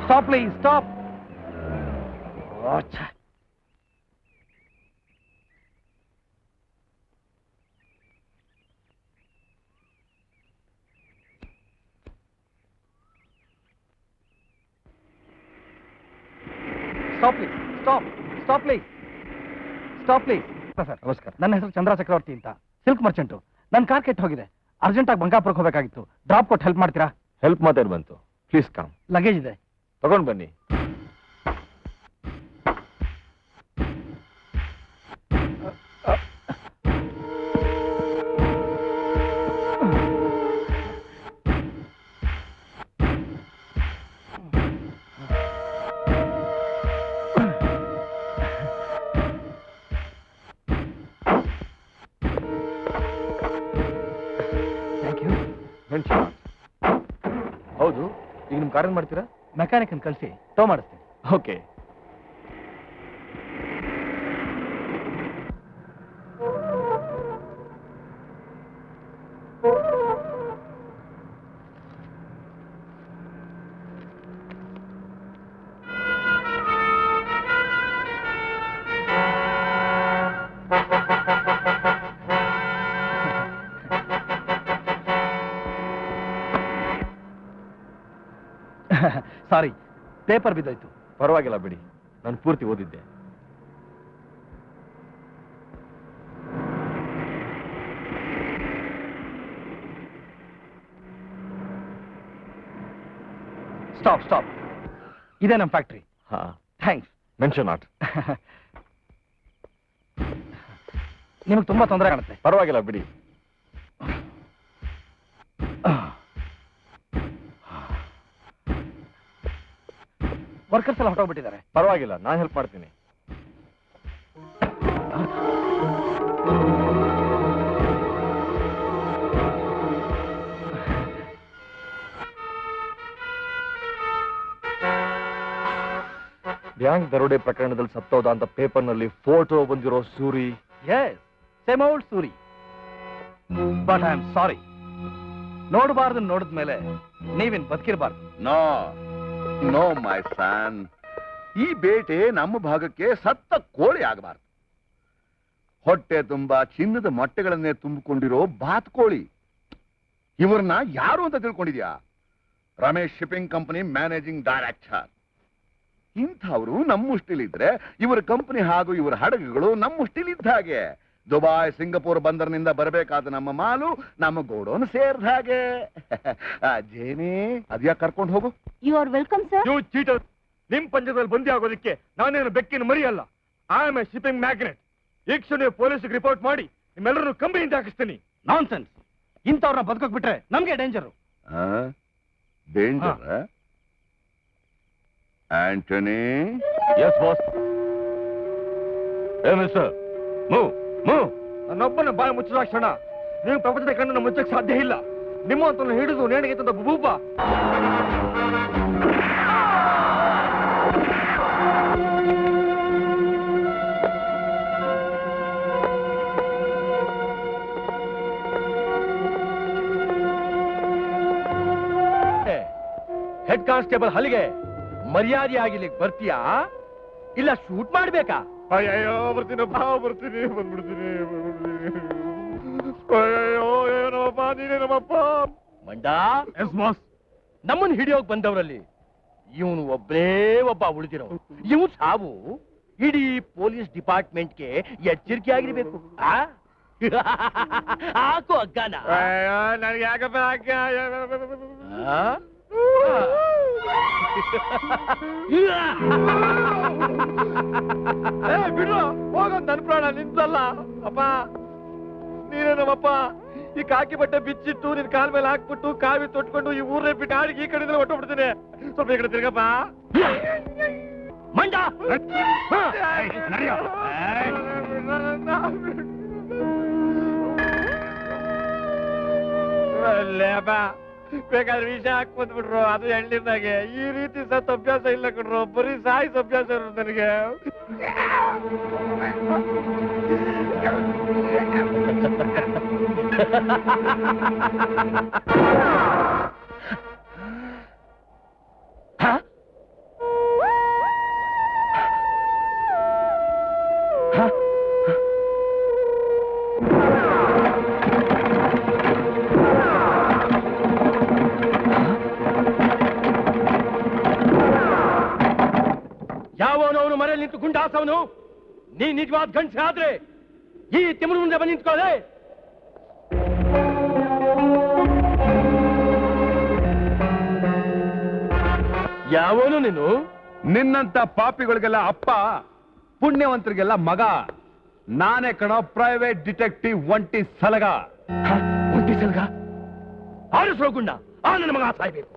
Stop please, stop. Stop please, stop, stop please, stop please. Sir ನಮಸ್ಕಾರ, ನನ್ನ ಹೆಸರು ಚಂದ್ರ ಚಕ್ರವರ್ತಿ ಅಂತ, ಸಿಲ್ಕ್ ಮರ್ಚೆಂಟು. ನನ್ನ ಕಾರ್ ಕೆಟ್ಟು ಹೋಗಿದೆ, ಅರ್ಜೆಂಟಾಗಿ ಬಂಗಾಪುರಕ್ಕೆ ಹೋಗಬೇಕಾಗಿತ್ತು. ಡ್ರಾಪ್ ಕೊಟ್ಟು ಹೆಲ್ಪ್ ಮಾಡ್ತೀರಾ? ಹೆಲ್ಪ್ ಮಾತಾಡಿ ಬಂತು, ಪ್ಲೀಸ್ ಕಮ್. ಲಗೇಜ್ ಇದೆ, ತಗೊಂಡು ಬನ್ನಿ. ಹೌದು, ಈಗ ನಿಮ್ ಕಾರನ್ ಮಾಡ್ತೀರಾ? ಮೆಕ್ಯಾನಿಕ್ ಅನ್ನು ಕಳಿಸಿ ಟೋ ಮಾಡಿಸ್ತೀನಿ. ಓಕೆ. ಸಾರಿ, ಪೇಪರ್ ಬಿದ್ದೋಯ್ತು. ಪರವಾಗಿಲ್ಲ ಬಿಡಿ, ನಾನು ಪೂರ್ತಿ ಓದಿದ್ದೆ. Stop, stop. ಇದೇ ನಮ್ಮ ಫ್ಯಾಕ್ಟ್ರಿ. ಹಾ, ಥ್ಯಾಂಕ್ಸ್. Mention not. ನಿಮಗೆ ತುಂಬಾ ತೊಂದರೆ ಕಾಣುತ್ತೆ. ಪರವಾಗಿಲ್ಲ ಬಿಡಿ. ವರ್ಕರ್ಸ್ ಎಲ್ಲ ಹೊರಟೋಗ್ಬಿಟ್ಟಿದ್ದಾರೆ. ಪರವಾಗಿಲ್ಲ, ನಾನು ಹೆಲ್ಪ್ ಮಾಡ್ತೀನಿ. ಬ್ಯಾಂಕ್ ದರೋಡೆ ಪ್ರಕರಣದಲ್ಲಿ ಸತ್ತೋದ ಅಂತ ಪೇಪರ್ನಲ್ಲಿ ಫೋಟೋ ಬಂದಿರೋ Suri. Yes, same old Suri. But I am sorry, ನೋಡಬಾರ್ದು ನೋಡಿದ್ಮೇಲೆ ನೀವಿನ್ ಬದುಕಿರಬಾರ್ದು. ನೋ ನೋ ಮೈ ಸನ್, ಈ ಬೇಟೆ ನಮ್ಮ ಭಾಗಕ್ಕೆ ಸತ್ತ ಕೋಳಿ ಆಗಬಾರ್ದು. ಹೊಟ್ಟೆ ತುಂಬಾ ಚಿನ್ನದ ಮೊಟ್ಟೆಗಳನ್ನೇ ತುಂಬಿಕೊಂಡಿರೋ ಬಾತ್ಕೋಳಿ. ಇವ್ರನ್ನ ಯಾರು ಅಂತ ತಿಳ್ಕೊಂಡಿದ್ಯಾ? Ramesh shipping company managing director. ಇಂಥವ್ರು ನಮ್ಮ ಮುಷ್ಟಿಲಿದ್ರೆ ಇವರ ಕಂಪನಿ ಹಾಗೂ ಇವರ ಹಡಗುಗಳು ನಮ್ಮ ಮುಷ್ಟಿಲಿದ್ದ ಹಾಗೆ. ದುಬಾಯ್, ಸಿಂಗಪುರ್ ಬಂದರ್ನಿಂದ ಬರಬೇಕಾದ ನಮ್ಮ ಮಾಲು ನಮ್ಮ ಗೋಡೌನ್ ಸೇರ್ದ ಹಾಗೆ. ಜೇನಿ, ಅದ್ಯಾಕೆ ಕರ್ಕೊಂಡು ಹೋಗು. You are welcome sir. ನೀವು ಚೀಟರ್, ನಿಮ್ ಪಂಚದಲ್ಲಿ ಬಂದಿ ಆಗೋದಕ್ಕೆ ನಾನೇನು ಬೆಕ್ಕಿನ ಮರಿ ಅಲ್ಲ. I am a shipping magnet. ಈಗ ಕ್ಷಣ ಪೊಲೀಸ್ಗೆ ರಿಪೋರ್ಟ್ ಮಾಡಿ ನಿಮ್ಮೆಲ್ಲರೂ ಕಂಪನಿಯಿಂದ ಹಾಕಿಸ್ತೀನಿ. ನಾನ್ ಸೆನ್ಸ್. ಇಂಥವ್ರನ್ನ ಬದುಕೋಕ್ ಬಿಟ್ರೆ ನಮ್ಗೆ danger. Danger? Antony? Yes boss. ಏ ಮಿಸ್ಟರ್, ಮೂವ್ ಮೂವ್. ನನ್ನೊಬ್ಬನ ಬಾಯಿ ಮುಚ್ಚಿದ ಕ್ಷಣ ನೀವು ಪ್ರಪಂಚದ ಕಣ್ಣನ್ನು ಮುಚ್ಚಕ್ಕೆ ಸಾಧ್ಯ ಇಲ್ಲ. ನಿಮ್ಮಂತನ್ನು ಹಿಡಿದು ನೇಣಿಗೆ ತಂದ ಬೂಬ. ಹೆಡ್ ಕಾನ್ಸ್ಟೇಬಲ್ ಹಲಿಗೆ ಮರ್ಯಾದೆಯಾಗಿ ಇಲ್ಲಿಗೆ ಬರ್ತೀಯಾ ಇಲ್ಲ ಶೂಟ್ ಮಾಡ್ಬೇಕಾ? ಅಯ್ಯೋ ಬರ್ತೀನಿ ಬಾ, ಬರ್ತೀನಿ, ಬಂದ್ಬಿಡ್ತೀನಿ. ಅಯ್ಯೋ ಏನಪ್ಪ, ನೀನೇನಪ್ಪ ಮಂಡ. Yes boss. ನಮ್ಮನ್ನು ಹಿಡಿಯೋಕ್ ಬಂದವರಲ್ಲಿ ಇವನು ಒಬ್ಬನೇ ಒಬ್ಬ ಉಳಿದಿರೋ. ಇವನು ಸಾವು ಇಡೀ ಪೊಲೀಸ್ ಡಿಪಾರ್ಟ್ಮೆಂಟ್ಗೆ ಎಚ್ಚರಿಕೆ ಆಗಿರ್ಬೇಕು. ಹಾಕು ಅಗ್ಗನ. ನನಗೆ ಯಾಕಪ್ಪ ಅಗ್ಗ? ಬಿಡು, ಹೋಗೋದು ನನ್ ಪ್ರಾಣ, ನಿಂತಲ್ಲ. ಅಪ್ಪ ನೀನೇ ನಮ್ಮಪ್ಪ. ಈ ಕಾಕಿ ಬಟ್ಟೆ ಬಿಚ್ಚಿಟ್ಟು ನಿನ್ ಕಾಲ್ ಮೇಲೆ ಹಾಕ್ಬಿಟ್ಟು ಕಾವಿ ತೊಟ್ಕೊಂಡು ಈ ಊರೇ ಬಿಟ್ಟು ಆಡಿಗೆ ಈ ಕಡೆಯಿಂದ ಹೊಟ್ಟೋಗ್ಬಿಡ್ತೀನಿ. ಸ್ವಲ್ಪ ಈ ಕಡೆ ತಿರ್ಗಪ್ಪ. ಮಂಡ ಅಲ್ಲೇಪ್ಪ, ಬೇಕಾದ್ರೆ ವಿಷ ಹಾಕ್ಬಂದ್ಬಿಟ್ರು, ಅದು ಎಳ್ಳಿನಾಗೆ. ಈ ರೀತಿ ಸತ್ ಅಭ್ಯಾಸ ಇಲ್ಲ ಕಣ್ರು, ಬರೀ ಸಾಯಿಸ್ ಅಭ್ಯಾಸ ಇರು ನನಗೆ. ದೊಡ್ಡ ಗುಂಡಾಸವನು. ನೀ ನಿಜವಾದ ಗಂಡಸೆ ಆದ್ರೆ ಈ ತಿಮ್ಮನ ಮುಂದೆ ಬಂದು ನಿಂತ್ಕೊಳ್ಳೆ. ಯಾವನು ನೀನು? ನಿನ್ನಂತ ಪಾಪಿಗಳಿಗೆಲ್ಲ ಅಪ್ಪ, ಪುಣ್ಯವಂತರಿಗೆಲ್ಲ ಮಗ. ನಾನೇ ಕಣೋ ಪ್ರೈವೇಟ್ ಡಿಟೆಕ್ಟಿವ್ ಒಂಟಿ ಸಲಗ. ಒಂಟಿ ಸಲ್ಗ ಆರಿಸೋ ಗುಂಡ. ಆ ನನ್ನ ಮಗ ಸಾಯ್ಬೇಕು.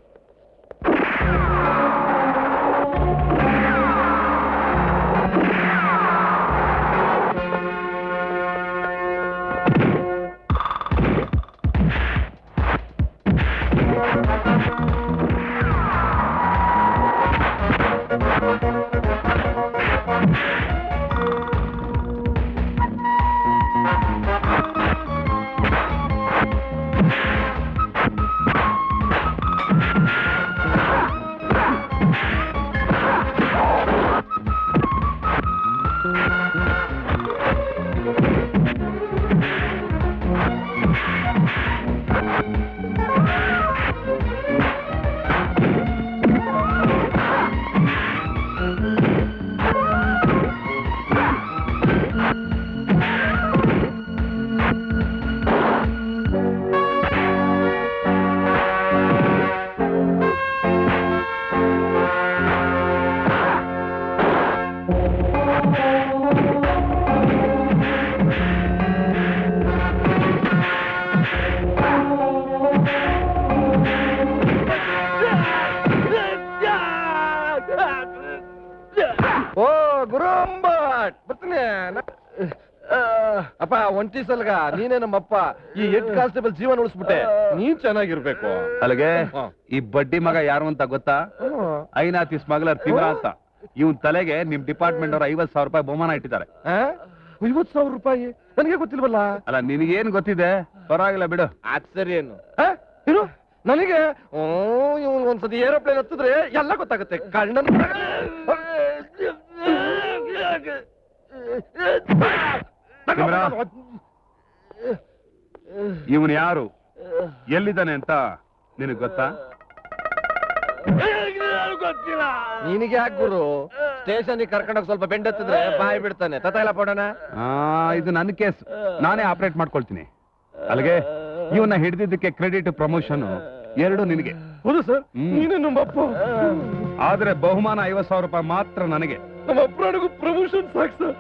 ಓ ಗುರುಂಬಟ್ ಬರ್ತೀನಿ. ಅಪ್ಪ ಒಂಟಿ ಸಲ್ಗ, ನೀನೇ ನಮ್ಮಪ್ಪ. ಈ ಹೆಡ್ ಕಾನ್ಸ್ಟೇಬಲ್ ಜೀವನ ಉಳಿಸ್ಬಿಟ್ಟೆ. ನೀನ್ ಚೆನ್ನಾಗಿರ್ಬೇಕು. ಅಲ್ಲಿಗೆ ಈ ಬಡ್ಡಿ ಮಗ ಯಾರು ಅಂತ ಗೊತ್ತಾ? ಐನಾತಿ ಸ್ಮಗ್ಲರ್ ತಿಮ್ರ ಅಂತ. ಇವನ್ ತಲೆಗೆ ನಿಮ್ ಡಿಪಾರ್ಟ್ಮೆಂಟ್ ಅವ್ರ 50,000 ರೂಪಾಯಿ ಬಹುಮಾನ ಇಟ್ಟಿದ್ದಾರೆ. 50,000 ರೂಪಾಯಿ ನನಗೆ ಗೊತ್ತಿಲ್ವಲ್ಲ. ಅಲ್ಲ ನಿನಗೇನ್ ಗೊತ್ತಿದೆ? ಪರವಾಗಿಲ್ಲ ಬಿಡು. ಅದ್ ಸರಿ ಏನು ಏನು ನನಗೆ ಇವನ್ ಒಂದ್ಸತಿ ಏರೋಪ್ಲೇನ್ ಹತ್ತಿದ್ರೆ ಎಲ್ಲ ಗೊತ್ತಾಗುತ್ತೆ. ಕಣ್ಣನ್ ಇವನ್ ಯಾರು, ಎಲ್ಲಿದ್ದಾನೆ ಅಂತ ನಿನಗ್ ಗೊತ್ತಾ? ಗೊತ್ತಿಲ್ಲ. ನಿನಗೆ ಯಾಕೆ ಗುರು? ಸ್ಟೇಷನ್ ಕರ್ಕೊಂಡೋಗಿ ಸ್ವಲ್ಪ ಬೆಂಡ್ ಹತ್ತಿದ್ರೆ ಬಾಯ್ ಬಿಡ್ತಾನೆ. ತತಾಯಿಲ್ಲ ಪೋಡೋಣ. ಇದು ನನ್ನ ಕೇಸ್, ನಾನೇ ಆಪರೇಟ್ ಮಾಡ್ಕೊಳ್ತೀನಿ. ಅಲ್ಲಿಗೆ ಇವನ್ನ ಹಿಡಿದಿದ್ದಕ್ಕೆ ಕ್ರೆಡಿಟ್, ಪ್ರಮೋಷನ್ ಎರಡು ನಿನಗೆ. ಹೌದು ಸರ್, ನೀನೇ ನಮ್ಮಪ್ಪ. ಆದ್ರೆ ಬಹುಮಾನ 50,000 ರೂಪಾಯಿ ಮಾತ್ರ ನನಗೆ. ನಮ್ಮ ಅಪ್ಪನಿಗೂ ಪ್ರಮೋಷನ್ ಸಾಕು ಸರ್.